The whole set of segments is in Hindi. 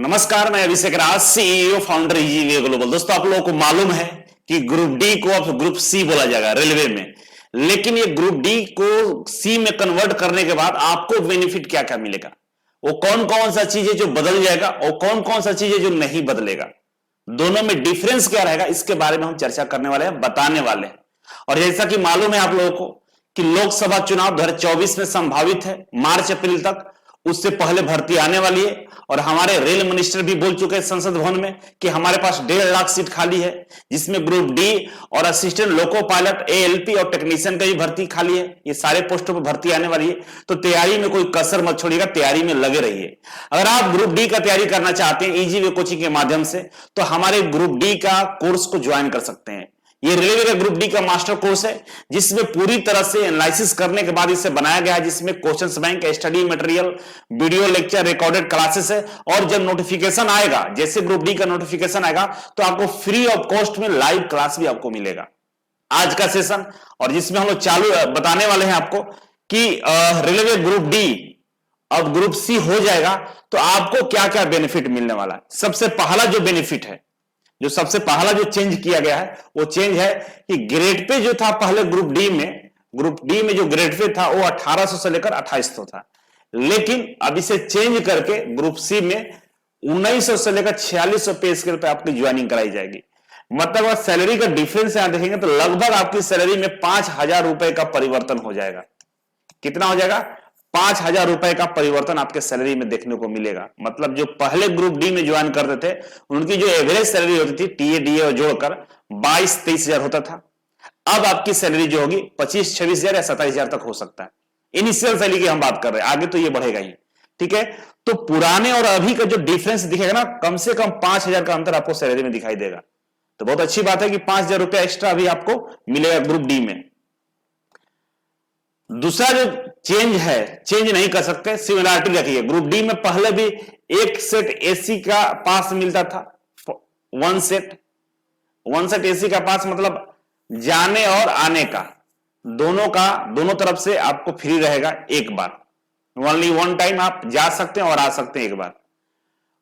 नमस्कार, मैं अभिषेक राज, सीईओ फाउंडर ईजीवे ग्लोबल। दोस्तों, आप लोगों को मालूम है कि ग्रुप डी को अब ग्रुप सी बोला जाएगा रेलवे में, लेकिन ये ग्रुप डी को सी में कन्वर्ट करने के बाद आपको बेनिफिट क्या क्या मिलेगा, वो कौन कौन सा चीज है जो बदल जाएगा और कौन कौन सा चीज है जो नहीं बदलेगा, दोनों में डिफरेंस क्या रहेगा, इसके बारे में हम चर्चा करने वाले हैं, बताने वाले हैं। और जैसा कि मालूम है आप लोगों को कि लोकसभा चुनाव 2024 में संभावित है, मार्च अप्रैल तक। उससे पहले भर्ती आने वाली है और हमारे रेल मिनिस्टर भी बोल चुके हैं संसद भवन में कि हमारे पास 1.5 लाख सीट खाली है, जिसमें ग्रुप डी और असिस्टेंट लोको पायलट, एएलपी और टेक्नीशियन का भी भर्ती खाली है। ये सारे पोस्टों पर भर्ती आने वाली है, तो तैयारी में कोई कसर मत छोड़िएगा, तैयारी में लगे रहिए। अगर आप ग्रुप डी का तैयारी करना चाहते हैं ईजीवे कोचिंग के माध्यम से, तो हमारे ग्रुप डी का कोर्स को ज्वाइन कर सकते हैं। ये रेलवे का ग्रुप डी का मास्टर कोर्स है, जिसमें पूरी तरह से एनालिसिस करने के बाद इसे बनाया गया है, जिसमें questions bank, study material, video lecture, recorded classes है। और जब नोटिफिकेशन आएगा, जैसे ग्रुप डी का नोटिफिकेशन आएगा, तो आपको फ्री ऑफ कॉस्ट में लाइव क्लास भी आपको मिलेगा। आज का सेशन और जिसमें हम लोग चालू बताने वाले हैं आपको कि रेलवे ग्रुप डी अब ग्रुप सी हो जाएगा तो आपको क्या क्या बेनिफिट मिलने वाला है। सबसे पहला जो बेनिफिट है, जो सबसे पहला जो चेंज किया गया है, वो चेंज है कि ग्रेड पे जो था पहले ग्रुप डी में जो ग्रेड पे था वो 1800 से लेकर 2800 था, लेकिन अब इसे चेंज करके ग्रुप सी में 1900 से लेकर 4600 पे स्केल पे आपकी ज्वाइनिंग कराई जाएगी। मतलब अगर सैलरी का डिफरेंस यहां देखेंगे तो लगभग आपकी सैलरी में 5000 रुपए का परिवर्तन हो जाएगा। कितना हो जाएगा? 5000 रुपए का परिवर्तन आपके सैलरी में देखने को मिलेगा। मतलब जो पहले ग्रुप डी में ज्वाइन करते थे, उनकी जो एवरेज सैलरी होती थी टीए डीए और जोड़कर 22-23 हजार होता था, अब आपकी सैलरी जो होगी 25-26 हजार या 27 हजार तक हो सकता है। इनिशियल सैलरी की हम बात कर रहे हैं, आगे तो ये बढ़ेगा ही। ठीक है, तो पुराने और अभी का जो डिफरेंस दिखेगा ना, कम से कम 5000 का अंतर आपको सैलरी में दिखाई देगा। तो बहुत अच्छी बात है कि 5000 रुपया एक्स्ट्रा अभी आपको मिलेगा ग्रुप डी में। दूसरा जो चेंज है, चेंज नहीं कर सकते, सिमिलरिटी रखिए। ग्रुप डी में पहले भी एक सेट एसी का पास मिलता था, वन सेट एसी का पास, मतलब जाने और आने का दोनों तरफ से आपको फ्री रहेगा। एक बार, ओनली वन टाइम आप जा सकते हैं और आ सकते हैं एक बार।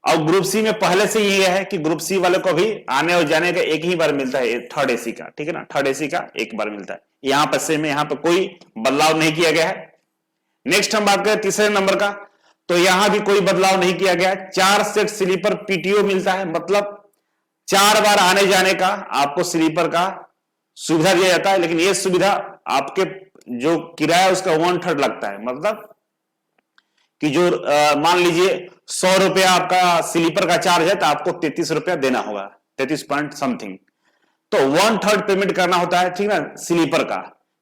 और ग्रुप सी में पहले से ये है कि ग्रुप सी वाले को भी आने और जाने का एक ही बार मिलता है, थर्ड एसी का। ठीक है ना, थर्ड एसी का एक बार मिलता है। यहां पर सेम है, यहां पर कोई बदलाव नहीं किया गया है। नेक्स्ट हम बात करें तीसरे नंबर का, तो यहां भी कोई बदलाव नहीं किया गया है। 4 सेट स्लीपर पीटीओ मिलता है, मतलब 4 बार आने जाने का आपको स्लीपर का सुविधा दिया जाता है। लेकिन यह सुविधा आपके जो किराया उसका 1/3 लगता है। मतलब कि जो मान लीजिए 100 रुपया आपका स्लीपर का चार्ज है, तो आपको 33 रुपया देना होगा, 33 पॉइंट समथिंग, तो 1/3 पेमेंट करना होता है। ठीक ना, स्लीपर का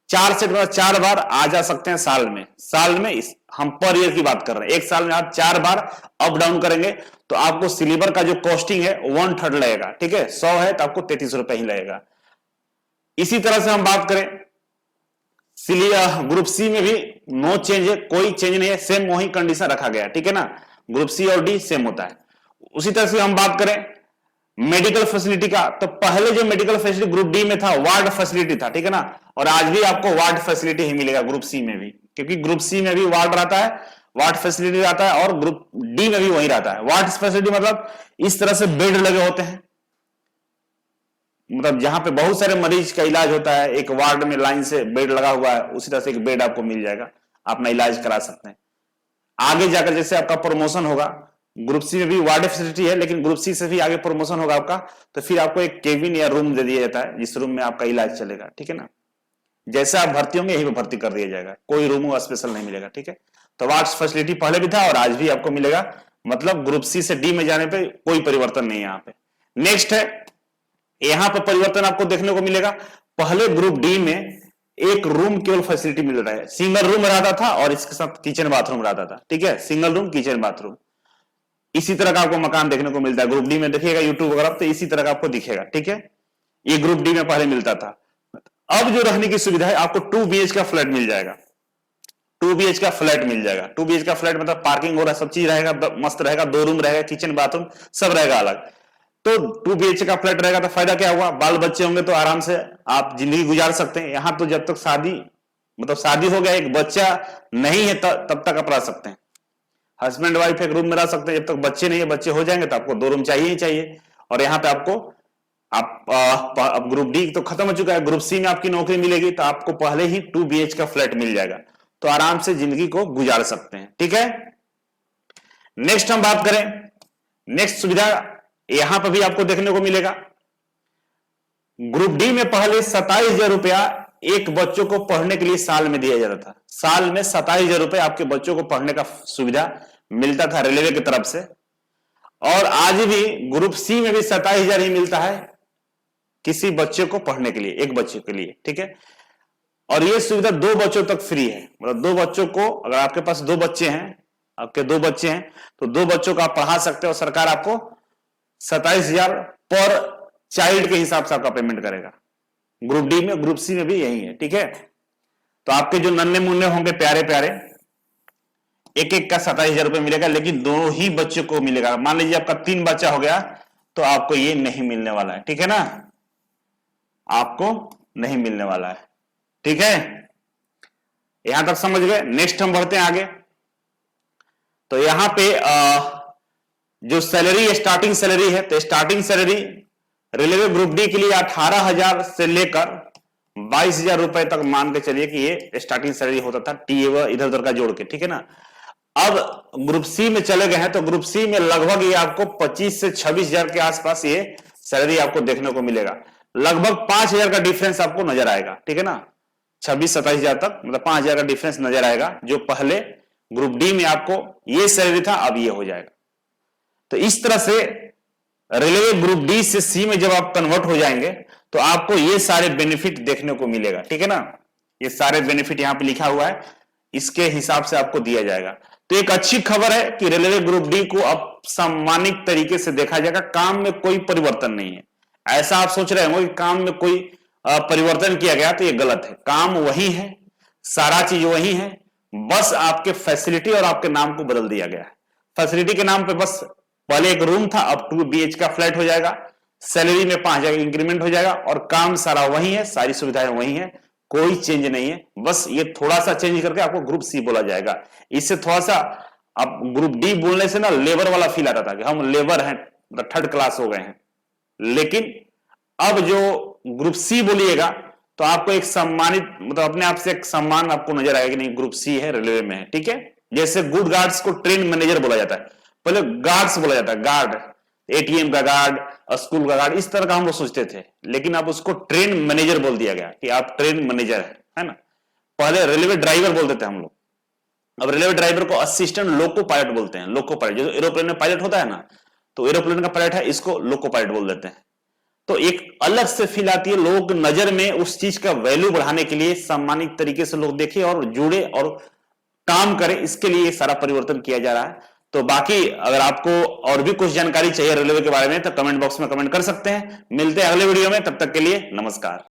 4 सेट में 4 बार आ जा सकते हैं साल में। हम पर ईयर की बात कर रहे हैं, एक साल में आप 4 बार अप डाउन करेंगे तो आपको स्लीपर का जो कॉस्टिंग है 1/3 लगेगा। ठीक है, 100 है तो आपको 33 रुपए ही लगेगा। इसी तरह से हम बात करें ग्रुप सी में भी नो चेंज है, कोई चेंज नहीं है, सेम वही कंडीशन रखा गया। ठीक है ना, ग्रुप सी और डी सेम होता है। उसी तरह से हम बात करें मेडिकल फैसिलिटी का, तो पहले जो मेडिकल फैसिलिटी ग्रुप डी में था वार्ड फैसिलिटी था। ठीक है ना, और आज भी आपको वार्ड फैसिलिटी ही मिलेगा ग्रुप सी में भी, क्योंकि ग्रुप सी में भी वार्ड रहता है, वार्ड फैसिलिटी रहता है, और ग्रुप डी में भी वही रहता है। वार्ड फैसिलिटी मतलब इस तरह से बेड लगे होते हैं, मतलब जहां पे बहुत सारे मरीज का इलाज होता है, एक वार्ड में लाइन से बेड लगा हुआ है, उसी तरह से एक बेड आपको मिल जाएगा, अपना इलाज करा सकते हैं। आगे जाकर जैसे आपका प्रमोशन होगा, ग्रुप सी में भी वार्ड फैसिलिटी है, लेकिन ग्रुप सी से भी आगे प्रमोशन होगा आपका, तो फिर आपको एक केबिन या रूम दे दिया जाता है, जिस रूम में आपका इलाज चलेगा। ठीक है ना, जैसे आप भर्ती होंगे यहीं पे भर्ती कर दिया जाएगा, कोई रूम स्पेशल नहीं मिलेगा। ठीक है, तो वार्ड फैसिलिटी पहले भी था और आज भी आपको मिलेगा। मतलब ग्रुप सी से डी में जाने पर कोई परिवर्तन नहीं है यहाँ पे। नेक्स्ट है, यहां पर परिवर्तन आपको देखने को मिलेगा। पहले ग्रुप डी में एक रूम केवल फैसिलिटी मिल रहा है, सिंगल रूम रहता था और इसके साथ किचन बाथरूम रहता था। ठीक है, सिंगल रूम किचन बाथरूम, इसी तरह का आपको मकान देखने को मिलता है ग्रुप डी में। देखिएगा यूट्यूब वगैरह तो इसी तरह का आपको दिखेगा। ठीक है, ये ग्रुप डी में पहले मिलता था। अब जो रहने की सुविधा है, आपको 2 BH का फ्लैट मिल जाएगा। 2 BH का फ्लैट मिल जाएगा। 2 BH का फ्लैट मतलब पार्किंग हो रहा, सब चीज रहेगा, मस्त रहेगा, 2 रूम रहेगा, किचन बाथरूम सब रहेगा अलग। तो 2 BH का फ्लैट रहेगा तो फायदा क्या हुआ, बाल बच्चे होंगे तो आराम से आप जिंदगी गुजार सकते हैं। यहां तो जब तक शादी हो गया, एक बच्चा नहीं है तब तक आप रह सकते हैं। हस्बैंड वाइफ एक रूम में रह सकते हैं, जब तक बच्चे नहीं है, बच्चे हो जाएंगे तो आपको 2 रूम चाहिए ही चाहिए। और यहां पे आपको अब ग्रुप डी तो खत्म हो चुका है, ग्रुप सी में आपकी नौकरी मिलेगी तो आपको पहले ही 2 BH का फ्लैट मिल जाएगा, तो आराम से जिंदगी को गुजार सकते हैं। ठीक है, नेक्स्ट हम बात करें, नेक्स्ट सुविधा यहां पर भी आपको देखने को मिलेगा। ग्रुप डी में पहले 27,000 रुपया एक बच्चों को पढ़ने के लिए साल में दिया जाता था। साल में 27,000 रुपए आपके बच्चों को पढ़ने का सुविधा मिलता था रेलवे की तरफ से। और आज भी ग्रुप सी में भी 27,000 ही मिलता है किसी बच्चे को पढ़ने के लिए, एक बच्चे के लिए। ठीक है, और यह सुविधा 2 बच्चों तक फ्री है, मतलब 2 बच्चों को, अगर आपके पास 2 बच्चे हैं, आपके 2 बच्चे हैं तो 2 बच्चों को आप पढ़ा सकते हो, सरकार आपको 27,000 पर चाइल्ड के हिसाब से आपका पेमेंट करेगा। ग्रुप डी में, ग्रुप सी में भी यही है। ठीक है, तो आपके जो नन्हे मुन्ने होंगे प्यारे प्यारे, एक एक का 27,000 रुपए मिलेगा, लेकिन दोनों ही बच्चों को मिलेगा। मान लीजिए आपका 3 बच्चा हो गया तो आपको ये नहीं मिलने वाला है। ठीक है ना, आपको नहीं मिलने वाला है। ठीक है, यहां तक समझ गए। नेक्स्ट हम बढ़ते हैं आगे। तो यहां पे जो सैलरी, स्टार्टिंग सैलरी है, तो starting salary railway group D के लिए 18,000 से लेकर 22,000 रुपए तक मान के चलिए कि ये स्टार्टिंग सैलरी होता था, टीए इधर उधर का जोड़ के। ठीक है ना, अब ग्रुप सी में चले गए हैं तो ग्रुप सी में लगभग ये आपको 25 से 26,000 के आसपास ये सैलरी आपको देखने को मिलेगा। लगभग 5,000 का डिफरेंस आपको नजर आएगा। ठीक है ना, 26-27,000 तक, मतलब 5,000 का डिफरेंस नजर आएगा। जो पहले ग्रुप डी में आपको ये सैलरी था, अब ये हो जाएगा। तो इस तरह से रेलवे ग्रुप डी से सी में जब आप कन्वर्ट हो जाएंगे तो आपको ये सारे बेनिफिट देखने को मिलेगा। ठीक है ना, ये सारे बेनिफिट यहां पे लिखा हुआ है, इसके हिसाब से आपको दिया जाएगा। तो एक अच्छी खबर है कि रेलवे ग्रुप डी को अब सम्मानित तरीके से देखा जाएगा, काम में कोई परिवर्तन नहीं है। ऐसा आप सोच रहे हो कि काम में कोई परिवर्तन किया गया, तो ये गलत है। काम वही है, सारा चीज वही है, बस आपके फैसिलिटी और आपके नाम को बदल दिया गया है। फैसिलिटी के नाम पे बस पहले एक रूम था, अब 2 BH का फ्लैट हो जाएगा, सैलरी में 5,000 इंक्रीमेंट हो जाएगा, और काम सारा वही है, सारी सुविधाएं वही है, कोई चेंज नहीं है। बस ये थोड़ा सा चेंज करके आपको ग्रुप सी बोला जाएगा। इससे थोड़ा सा अब ग्रुप डी बोलने से ना लेबर वाला फील आता था कि हम लेबर हैं, मतलब 3rd क्लास हो गए हैं। लेकिन अब जो ग्रुप सी बोलिएगा तो आपको एक सम्मानित, मतलब अपने आप से एक सम्मान आपको नजर आएगा कि नहीं, ग्रुप सी है, रेलवे में है। ठीक है, जैसे गुड गार्ड्स को ट्रेन मैनेजर बोला जाता है, पहले गार्ड्स बोला जाता है, गार्ड, एटीएम का गार्ड, स्कूल का गार्ड, इस तरह का हम लोग सोचते थे। लेकिन अब उसको ट्रेन मैनेजर बोल दिया गया कि आप ट्रेन मैनेजर है ना। पहले रेलवे ड्राइवर बोलते थे हम लोग, अब रेलवे ड्राइवर को असिस्टेंट लोको पायलट बोलते हैं। लोको पायलट जो एरोप्लेन में पायलट होता है ना, तो एरोप्लेन का पायलट है, इसको लोको पायलट बोल देते हैं। तो एक अलग से फील आती है, लोग नजर में उस चीज का वैल्यू बढ़ाने के लिए सम्मानित तरीके से लोग देखें और जुड़े और काम करें, इसके लिए सारा परिवर्तन किया जा रहा है। तो बाकी अगर आपको और भी कुछ जानकारी चाहिए रेलवे के बारे में तो कमेंट बॉक्स में कमेंट कर सकते हैं। मिलते हैं अगले वीडियो में, तब तक के लिए नमस्कार।